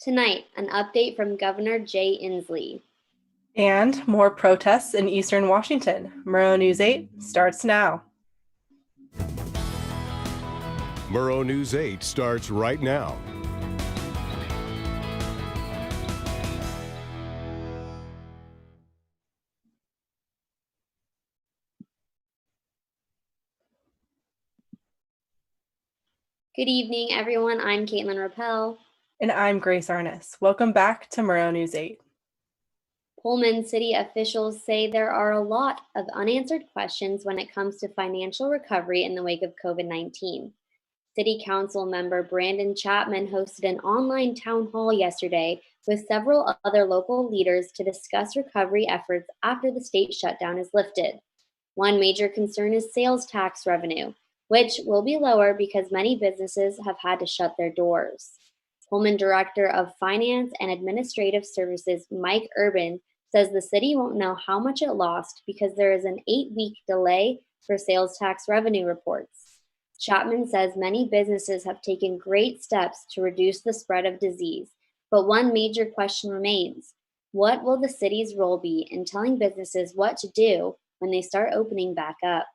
Tonight, an update from Governor Jay Inslee. And more protests in eastern Washington. Murrow News 8 starts now. Murrow News 8 starts right now. Good evening, everyone. I'm Caitlin Rappel. And I'm Grace Arness. Welcome back to Murrow News 8. Pullman city officials say there are a lot of unanswered questions when it comes to financial recovery in the wake of COVID-19. City Council member Brandon Chapman hosted an online town hall yesterday with several other local leaders to discuss recovery efforts after the state shutdown is lifted. One major concern is sales tax revenue, which will be lower because many businesses have had to shut their doors. Pullman Director of Finance and Administrative Services Mike Urban says the city won't know how much it lost because there is an 8-week delay for sales tax revenue reports. Chapman says many businesses have taken great steps to reduce the spread of disease, but one major question remains. What will the city's role be in telling businesses what to do when they start opening back up?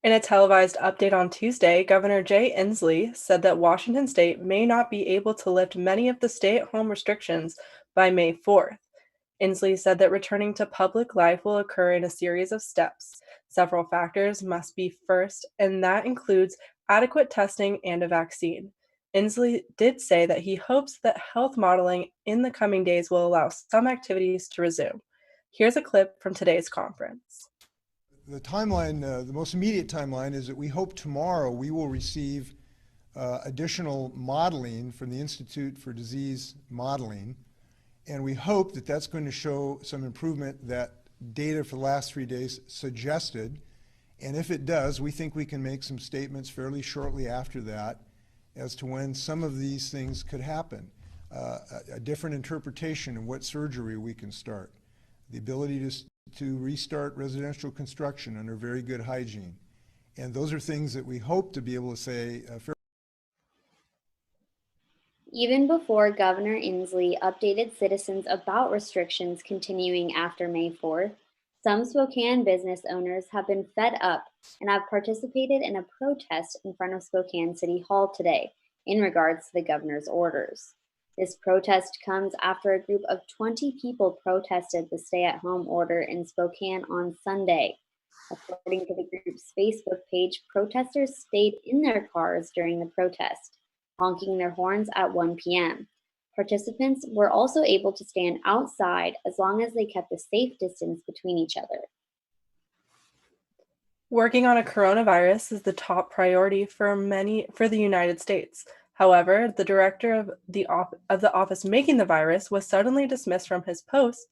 In a televised update on Tuesday, Governor Jay Inslee said that Washington state may not be able to lift many of the stay-at-home restrictions by May 4th. Inslee said that returning to public life will occur in a series of steps. Several factors must be first, and that includes adequate testing and a vaccine. Inslee did say that he hopes that health modeling in the coming days will allow some activities to resume. Here's a clip from today's conference. The timeline, the most immediate timeline, is that we hope tomorrow we will receive additional modeling from the Institute for Disease Modeling, and we hope that that's going to show some improvement that data for the last 3 days suggested. And if it does, we think we can make some statements fairly shortly after that as to when some of these things could happen. A different interpretation of what surgery we can start, the ability to restart residential construction under very good hygiene. And those are things that we hope to be able to say Even before Governor Inslee updated citizens about restrictions continuing after May 4th, some Spokane business owners have been fed up and have participated in a protest in front of Spokane City Hall today in regards to the governor's orders. This protest comes after a group of 20 people protested the stay-at-home order in Spokane on Sunday. According to the group's Facebook page, protesters stayed in their cars during the protest, honking their horns at 1 p.m. Participants were also able to stand outside as long as they kept a safe distance between each other. Working on a coronavirus is the top priority for the United States. However, the director of the office making the virus was suddenly dismissed from his post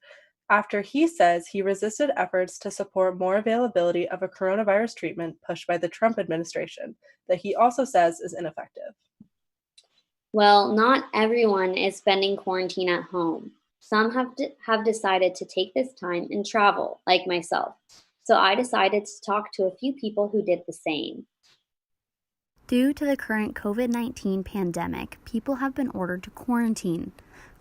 after he says he resisted efforts to support more availability of a coronavirus treatment pushed by the Trump administration that he also says is ineffective. Well, not everyone is spending quarantine at home. Some have decided to take this time and travel, like myself. So I decided to talk to a few people who did the same. Due to the current COVID-19 pandemic, people have been ordered to quarantine.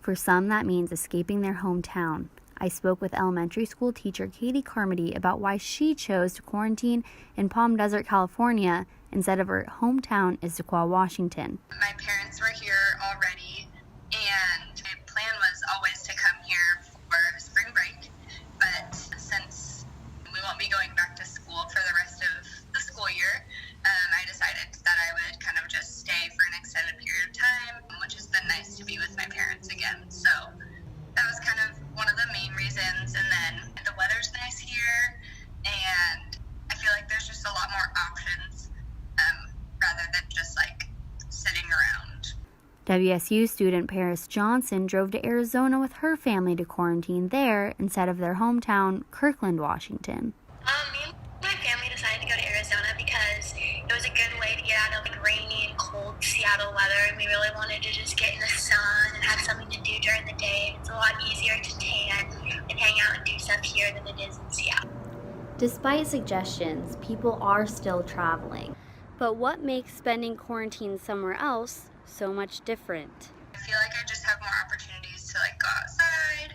For some, that means escaping their hometown. I spoke with elementary school teacher Katie Carmody about why she chose to quarantine in Palm Desert, California, instead of her hometown, Issaquah, Washington. My parents were here already, and my plan was always to come here for spring break, but since we won't be going back to school for the rest of the school year, I decided that I would kind of just stay for an extended period of time, which has been nice to be with my parents again. So that was kind of one of the main reasons. And then the weather's nice here, and I feel like there's just a lot more options rather than just like sitting around. WSU student Paris Johnson drove to Arizona with her family to quarantine there instead of their hometown, Kirkland, Washington. Me and my family decided to go to Arizona because it was a good way to get out of like rainy and cold Seattle weather, and we really wanted to just get in the sun and have something to do during the day. It's a lot easier to tan and hang out and do stuff here than it is in Seattle. Despite suggestions, people are still traveling. But what makes spending quarantine somewhere else so much different? I feel like I just have more opportunities to like go outside,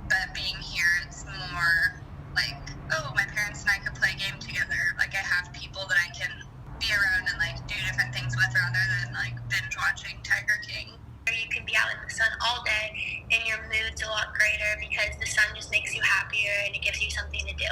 but being here, it's more like, oh, my parents and I could play a game together. Like I have people that I can be around and like do different things with rather than like binge watching Tiger King. You can be out in the sun all day and your mood's a lot greater because the sun just makes you happier and it gives you something to do.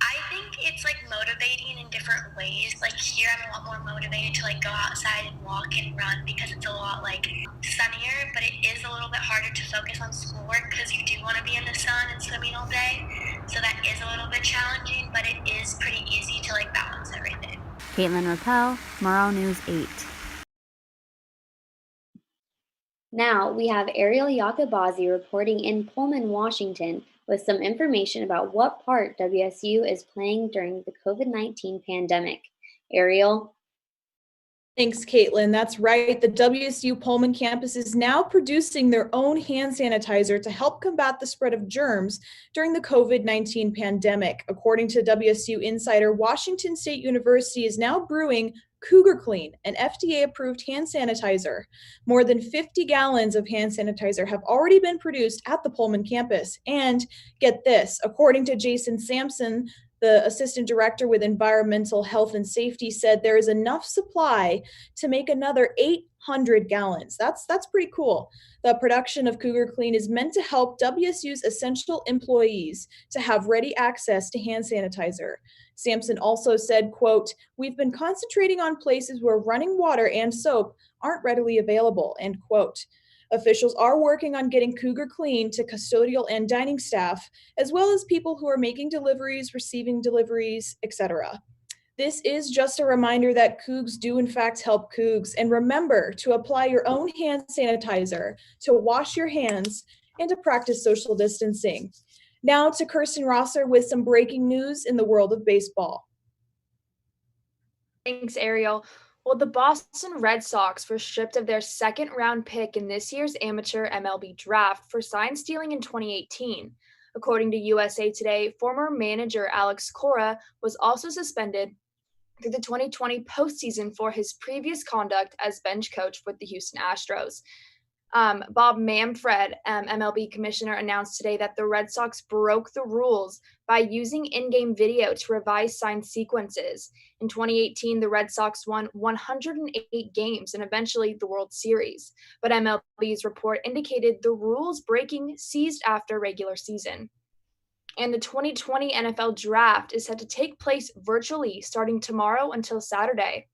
I think it's like motivating in different ways. Like here I'm a lot more motivated to like go outside and walk and run because it's a lot like sunnier, but it is a little bit harder to focus on schoolwork because you do want to be in the sun and swimming all day. So that is a little bit challenging, but it is pretty easy to like balance everything. Caitlin Rappel, Murrow News 8. Now we have Ariel Yakabazi reporting in Pullman, Washington, with some information about what part WSU is playing during the COVID-19 pandemic. Ariel? Thanks, Caitlin. That's right. The WSU Pullman campus is now producing their own hand sanitizer to help combat the spread of germs during the COVID-19 pandemic. According to WSU Insider, Washington State University is now brewing Cougar Clean, an FDA-approved hand sanitizer. More than 50 gallons of hand sanitizer have already been produced at the Pullman campus. And get this, according to Jason Sampson, the assistant director with environmental health and safety, said there is enough supply to make another 800 gallons. That's pretty cool. The production of Cougar Clean is meant to help WSU's essential employees to have ready access to hand sanitizer. Sampson also said, quote, "We've been concentrating on places where running water and soap aren't readily available," end quote. Officials are working on getting Cougar Clean to custodial and dining staff, as well as people who are making deliveries, receiving deliveries, etc. This is just a reminder that Cougs do in fact help Cougs. And remember to apply your own hand sanitizer, to wash your hands, and to practice social distancing. Now to Kirsten Rosser with some breaking news in the world of baseball. Thanks, Ariel. Well, the Boston Red Sox were stripped of their second-round pick in this year's amateur MLB draft for sign stealing in 2018. According to USA Today, former manager Alex Cora was also suspended through the 2020 postseason for his previous conduct as bench coach with the Houston Astros. Bob Manfred, MLB commissioner, announced today that the Red Sox broke the rules by using in-game video to revise sign sequences. In 2018, the Red Sox won 108 games and eventually the World Series. But MLB's report indicated the rules breaking ceased after regular season. And the 2020 NFL Draft is set to take place virtually starting tomorrow until Saturday.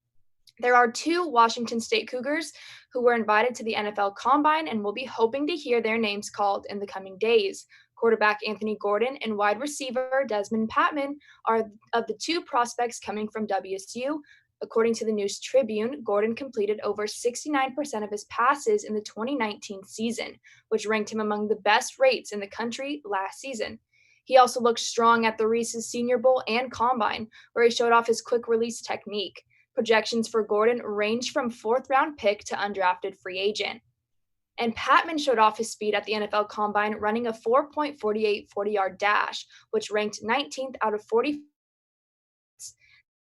There are 2 Washington State Cougars who were invited to the NFL Combine and will be hoping to hear their names called in the coming days. Quarterback Anthony Gordon and wide receiver Desmond Patman are of the 2 prospects coming from WSU. According to the News Tribune, Gordon completed over 69% of his passes in the 2019 season, which ranked him among the best rates in the country last season. He also looked strong at the Reese's Senior Bowl and Combine, where he showed off his quick release technique. Projections for Gordon range from 4th-round pick to undrafted free agent. And Patman showed off his speed at the NFL Combine, running a 4.48 40-yard dash, which ranked 19th out of 40.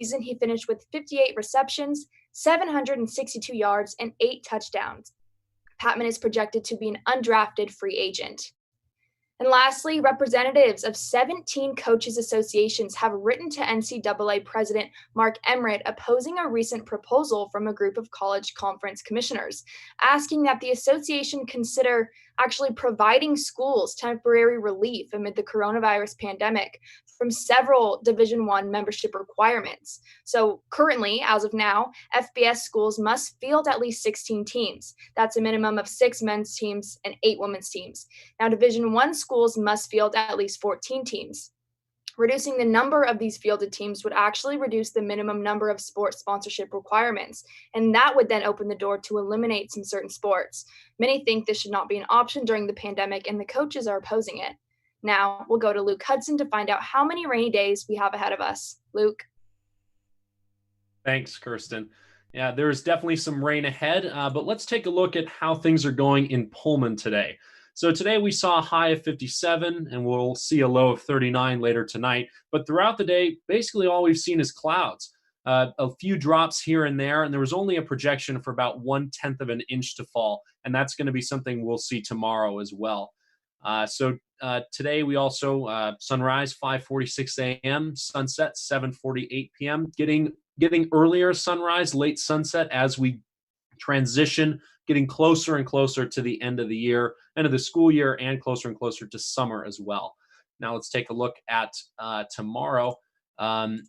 Season he finished with 58 receptions, 762 yards, and 8 touchdowns. Patman is projected to be an undrafted free agent. And lastly, representatives of 17 coaches associations have written to NCAA President Mark Emmert opposing a recent proposal from a group of college conference commissioners, asking that the association consider actually providing schools temporary relief amid the coronavirus pandemic from several Division I membership requirements. So currently, as of now, FBS schools must field at least 16 teams. That's a minimum of 6 men's teams and 8 women's teams. Now, Division I schools must field at least 14 teams. Reducing the number of these fielded teams would actually reduce the minimum number of sports sponsorship requirements, and that would then open the door to eliminate some certain sports. Many think this should not be an option during the pandemic, and the coaches are opposing it. Now, we'll go to Luke Hudson to find out how many rainy days we have ahead of us. Luke? Thanks, Kirsten. Yeah, there's definitely some rain ahead, but let's take a look at how things are going in Pullman today. So today we saw a high of 57, and we'll see a low of 39 later tonight. But throughout the day, basically all we've seen is clouds. a few drops here and there, and there was only a projection for about 1/10 of an inch to fall, and that's going to be something we'll see tomorrow as well. So today we also sunrise 5:46 a.m., sunset 7:48 p.m. Getting earlier sunrise, late sunset as we transition, getting closer and closer to the end of the year, end of the school year, and closer to summer as well. Now let's take a look at tomorrow.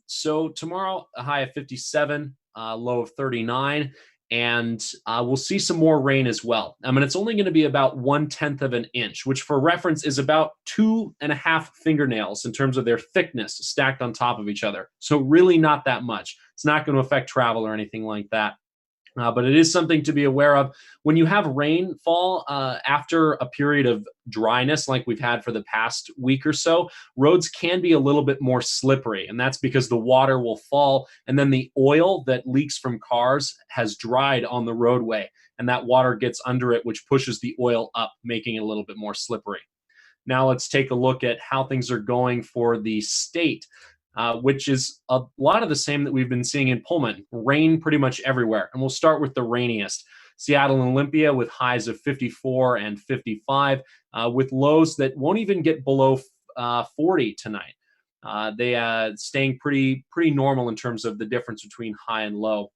So tomorrow, a high of 57, low of 39, and we'll see some more rain as well. I mean, it's only going to be about 1/10 of an inch, which for reference is about 2.5 fingernails in terms of their thickness stacked on top of each other. So really not that much. It's not going to affect travel or anything like that. But it is something to be aware of. When you have rainfall after a period of dryness like we've had for the past week or so, roads can be a little bit more slippery. And that's because the water will fall and then the oil that leaks from cars has dried on the roadway. And that water gets under it, which pushes the oil up, making it a little bit more slippery. Now let's take a look at how things are going for the state. Which is a lot of the same that we've been seeing in Pullman. Rain pretty much everywhere. And we'll start with the rainiest. Seattle and Olympia with highs of 54 and 55, with lows that won't even get below 40 tonight. They staying pretty normal in terms of the difference between high and low.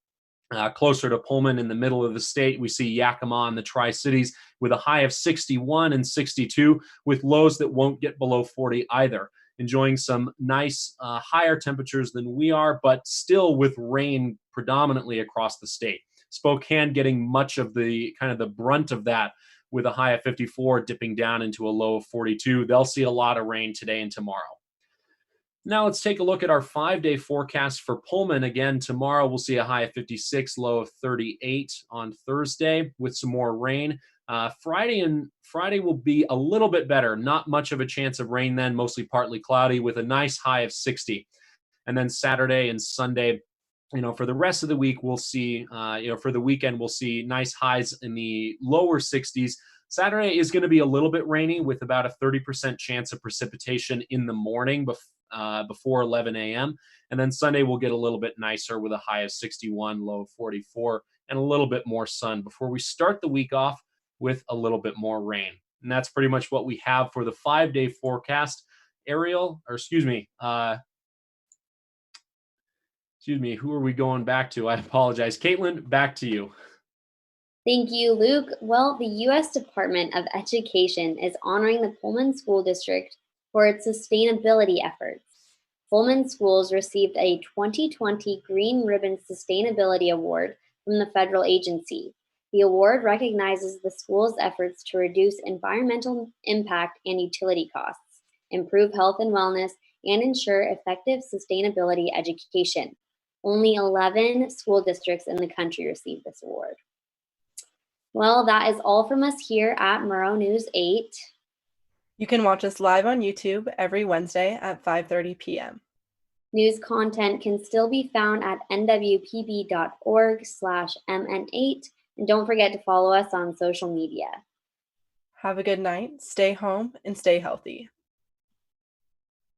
Closer to Pullman in the middle of the state, we see Yakima and the Tri-Cities with a high of 61 and 62, with lows that won't get below 40 either. Enjoying some nice higher temperatures than we are, but still with rain predominantly across the state. Spokane getting much of the kind of the brunt of that with a high of 54 dipping down into a low of 42. They'll see a lot of rain today and tomorrow. Now let's take a look at our 5-day forecast for Pullman. Again, tomorrow we'll see a high of 56, low of 38 on Thursday with some more rain. Friday will be a little bit better. Not much of a chance of rain then, mostly partly cloudy with a nice high of 60. And then Saturday and Sunday, for the rest of the week, we'll see, for the weekend, we'll see nice highs in the lower 60s. Saturday is going to be a little bit rainy with about a 30% chance of precipitation in the morning before 11 a.m. And then Sunday will get a little bit nicer with a high of 61, low of 44, and a little bit more sun before we start the week off with a little bit more rain. And that's pretty much what we have for the 5-day forecast. Who are we going back to? I apologize. Caitlin, back to you. Thank you, Luke. Well, the U.S. Department of Education is honoring the Pullman School District for its sustainability efforts. Pullman schools received a 2020 Green Ribbon Sustainability Award from the federal agency. The award recognizes the school's efforts to reduce environmental impact and utility costs, improve health and wellness, and ensure effective sustainability education. Only 11 school districts in the country received this award. Well, that is all from us here at Murrow News 8. You can watch us live on YouTube every Wednesday at 5:30 p.m. News content can still be found at nwpb.org/mn8. And don't forget to follow us on social media. Have a good night, stay home, and stay healthy.